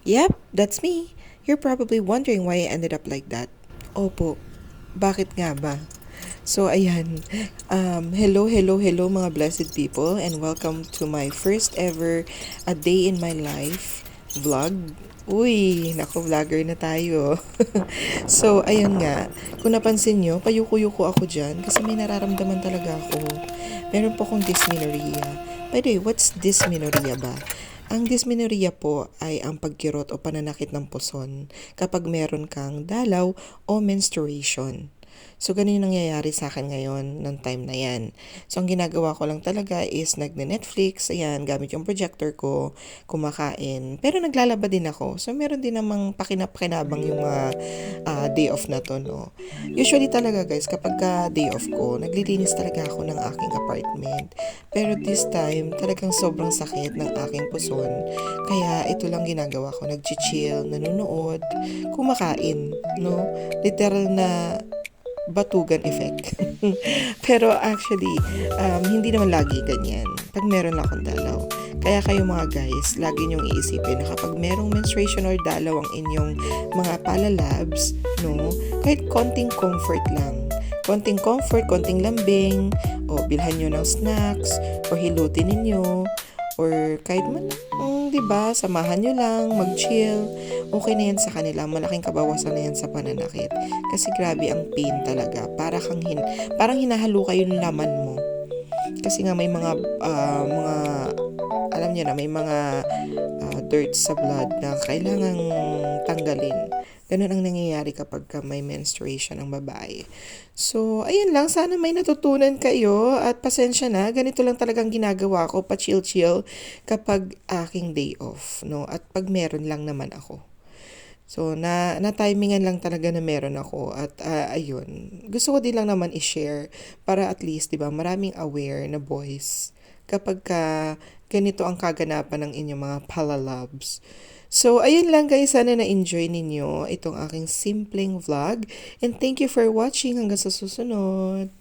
Yep, that's me. You're probably wondering why I ended up like that. Opo, bakit nga ba? So ayan, hello mga blessed people and welcome to my first ever A Day in My Life vlog. Uy, naku, vlogger na tayo. So ayun nga, kung napansin nyo, payuko-yuko ako dyan kasi may nararamdaman talaga ako. Meron po akong dysmenorrhea. By the way, what's dysmenorrhea ba? Ang dysmenorrhea po ay ang pagkirot o pananakit ng puson kapag meron kang dalaw o menstruation. So, ganun yung nangyayari sa akin ngayon ng time na yan. So, ang ginagawa ko lang talaga is nagne-Netflix, ayan, gamit yung projector ko, kumakain. Pero naglalaba din ako. So, meron din namang pakinap-kinabang yung mga day off na to, no? Usually talaga, guys, kapag day off ko, naglilinis talaga ako ng aking apartment. Pero this time, talagang sobrang sakit ng aking puson. Kaya ito lang ginagawa ko, nag-chill, nanonood, kumakain, no? Literal na batugan effect. Pero actually, hindi naman lagi ganyan. Pag meron lang akong dalaw. Kaya kayo mga guys, lagi niyong iisipin na kapag merong menstruation or dalaw ang inyong mga palalabs, no, kahit konting comfort lang. Konting comfort, konting lambing, o bilhan nyo ng snacks, o hilutin ninyo, or kahit man, di ba, samahan nyo lang, mag-chill, okay na yan sa kanila, malaking kabawasan na yan sa pananakit. Kasi grabe ang pain talaga, parang hinahalo kayo ng laman mo. Kasi nga may mga alam niyo na, may mga dirt sa blood na kailangang tanggalin. Ganun ang nangyayari kapag may menstruation ng babae. So, ayun lang. Sana may natutunan kayo at pasensya na. Ganito lang talagang ginagawa ko, pa-chill-chill kapag aking day off, no? At pag meron lang naman ako. So, na-timingan lang talaga na meron ako at ayun. Gusto ko din lang naman i-share para at least, 'di ba, maraming aware na boys kapag ganito ang kaganapan ng inyong mga palalabs. So, ayun lang guys. Sana na-enjoy ninyo itong aking simpleng vlog. And thank you for watching. Hanggang sa susunod.